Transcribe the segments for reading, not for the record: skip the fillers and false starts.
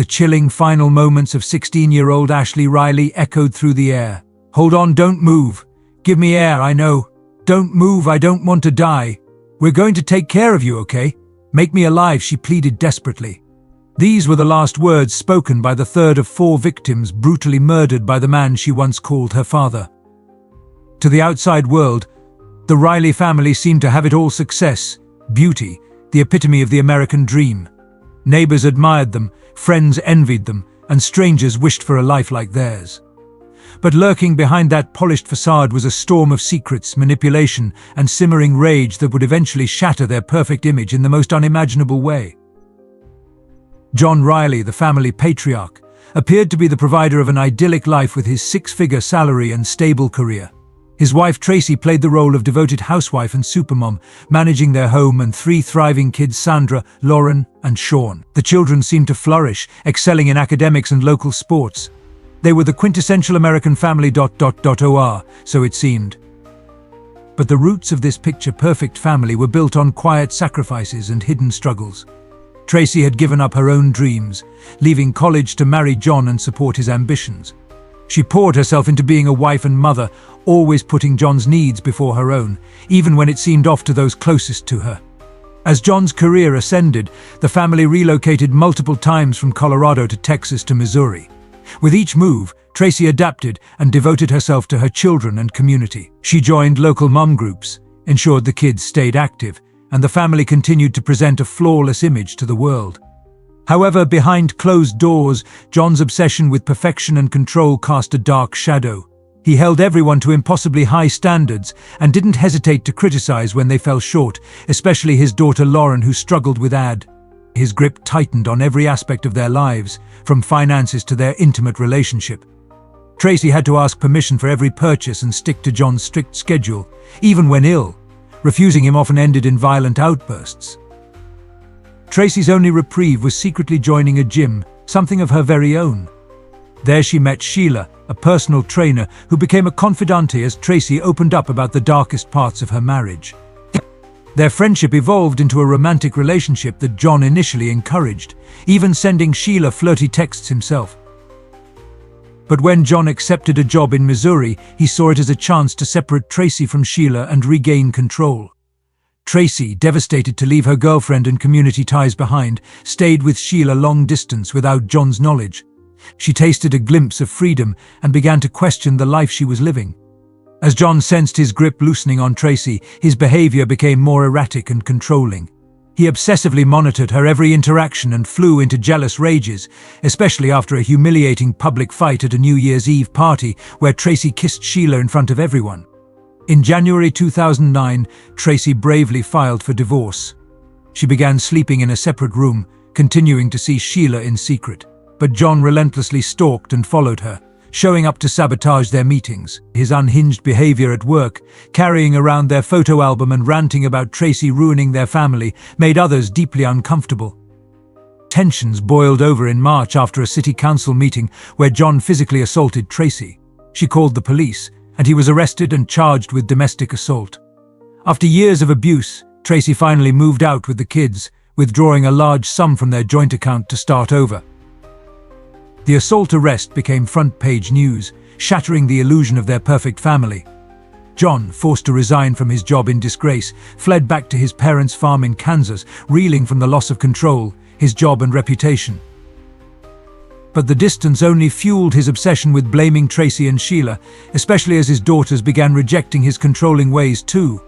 The chilling final moments of 16-year-old Ashley Riley echoed through the air. "Hold on, don't move. Give me air, I know. Don't move, I don't want to die. We're going to take care of you, okay? Make me alive," she pleaded desperately. These were the last words spoken by the third of 4 victims brutally murdered by the man she once called her father. To the outside world, the Riley family seemed to have it all: success, beauty, the epitome of the American dream. Neighbors admired them, friends envied them, and strangers wished for a life like theirs. But lurking behind that polished facade was a storm of secrets, manipulation, and simmering rage that would eventually shatter their perfect image in the most unimaginable way. John Riley, the family patriarch, appeared to be the provider of an idyllic life with his 6-figure salary and stable career. His wife Tracy played the role of devoted housewife and supermom, managing their home and 3 thriving kids: Sandra, Lauren, and Sean. The children seemed to flourish, excelling in academics and local sports. They were the quintessential American family ... or so it seemed. But the roots of this picture-perfect family were built on quiet sacrifices and hidden struggles. Tracy had given up her own dreams, leaving college to marry John and support his ambitions. She poured herself into being a wife and mother, always putting John's needs before her own, even when it seemed off to those closest to her. As John's career ascended, the family relocated multiple times from Colorado to Texas to Missouri. With each move, Tracy adapted and devoted herself to her children and community. She joined local mom groups, ensured the kids stayed active, and the family continued to present a flawless image to the world. However, behind closed doors, John's obsession with perfection and control cast a dark shadow. He held everyone to impossibly high standards and didn't hesitate to criticize when they fell short, especially his daughter Lauren, who struggled with AD. His grip tightened on every aspect of their lives, from finances to their intimate relationship. Tracy had to ask permission for every purchase and stick to John's strict schedule, even when ill. Refusing him often ended in violent outbursts. Tracy's only reprieve was secretly joining a gym, something of her very own. There she met Sheila, a personal trainer who became a confidante as Tracy opened up about the darkest parts of her marriage. Their friendship evolved into a romantic relationship that John initially encouraged, even sending Sheila flirty texts himself. But when John accepted a job in Missouri, he saw it as a chance to separate Tracy from Sheila and regain control. Tracy, devastated to leave her girlfriend and community ties behind, stayed with Sheila long distance without John's knowledge. She tasted a glimpse of freedom and began to question the life she was living. As John sensed his grip loosening on Tracy, his behavior became more erratic and controlling. He obsessively monitored her every interaction and flew into jealous rages, especially after a humiliating public fight at a New Year's Eve party where Tracy kissed Sheila in front of everyone. In January 2009, Tracy bravely filed for divorce. She began sleeping in a separate room, continuing to see Sheila in secret. But John relentlessly stalked and followed her, showing up to sabotage their meetings. His unhinged behavior at work, carrying around their photo album and ranting about Tracy ruining their family, made others deeply uncomfortable. Tensions boiled over in March after a city council meeting where John physically assaulted Tracy. She called the police, and he was arrested and charged with domestic assault. After years of abuse, Tracy finally moved out with the kids, withdrawing a large sum from their joint account to start over. The assault arrest became front-page news, shattering the illusion of their perfect family. John, forced to resign from his job in disgrace, fled back to his parents' farm in Kansas, reeling from the loss of control, his job and reputation. But the distance only fueled his obsession with blaming Tracy and Sheila, especially as his daughters began rejecting his controlling ways too.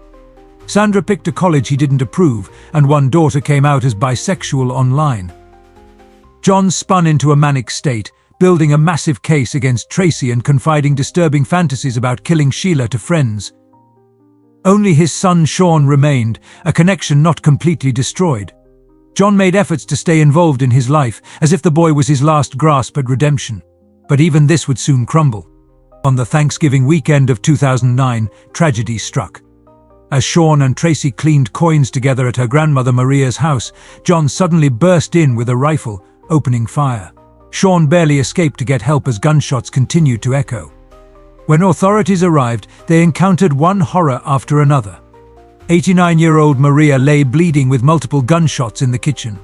Sandra picked a college he didn't approve, and one daughter came out as bisexual online. John spun into a manic state, building a massive case against Tracy and confiding disturbing fantasies about killing Sheila to friends. Only his son Sean remained, a connection not completely destroyed. John made efforts to stay involved in his life, as if the boy was his last grasp at redemption. But even this would soon crumble. On the Thanksgiving weekend of 2009, tragedy struck. As Sean and Tracy cleaned coins together at her grandmother Maria's house, John suddenly burst in with a rifle, opening fire. Sean barely escaped to get help as gunshots continued to echo. When authorities arrived, they encountered one horror after another. 89-year-old Maria lay bleeding with multiple gunshots in the kitchen.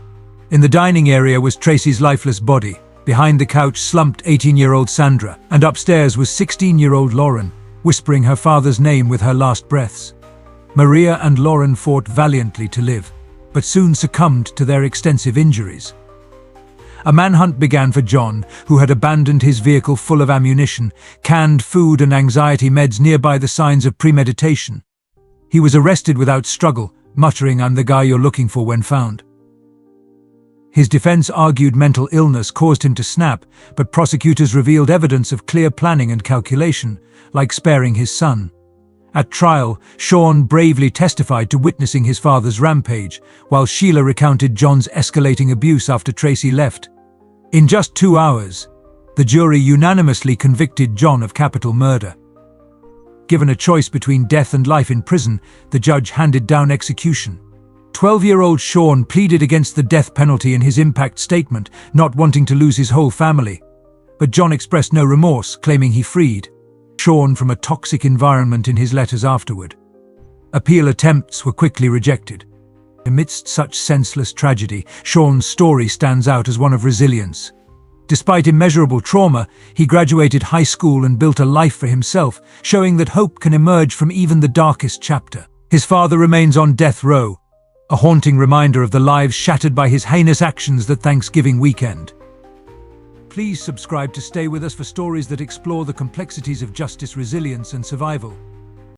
In the dining area was Tracy's lifeless body. Behind the couch slumped 18-year-old Sandra, and upstairs was 16-year-old Lauren, whispering her father's name with her last breaths. Maria and Lauren fought valiantly to live, but soon succumbed to their extensive injuries. A manhunt began for John, who had abandoned his vehicle full of ammunition, canned food and anxiety meds nearby, the signs of premeditation. He was arrested without struggle, muttering, "I'm the guy you're looking for," when found. His defense argued mental illness caused him to snap, but prosecutors revealed evidence of clear planning and calculation, like sparing his son. At trial, Sean bravely testified to witnessing his father's rampage, while Sheila recounted John's escalating abuse after Tracy left. In just 2 hours, the jury unanimously convicted John of capital murder. Given a choice between death and life in prison, the judge handed down execution. 12-year-old Sean pleaded against the death penalty in his impact statement, not wanting to lose his whole family. But John expressed no remorse, claiming he freed Sean from a toxic environment in his letters afterward. Appeal attempts were quickly rejected. Amidst such senseless tragedy, Sean's story stands out as one of resilience. Despite immeasurable trauma, he graduated high school and built a life for himself, showing that hope can emerge from even the darkest chapter. His father remains on death row, a haunting reminder of the lives shattered by his heinous actions that Thanksgiving weekend. Please subscribe to stay with us for stories that explore the complexities of justice, resilience, and survival.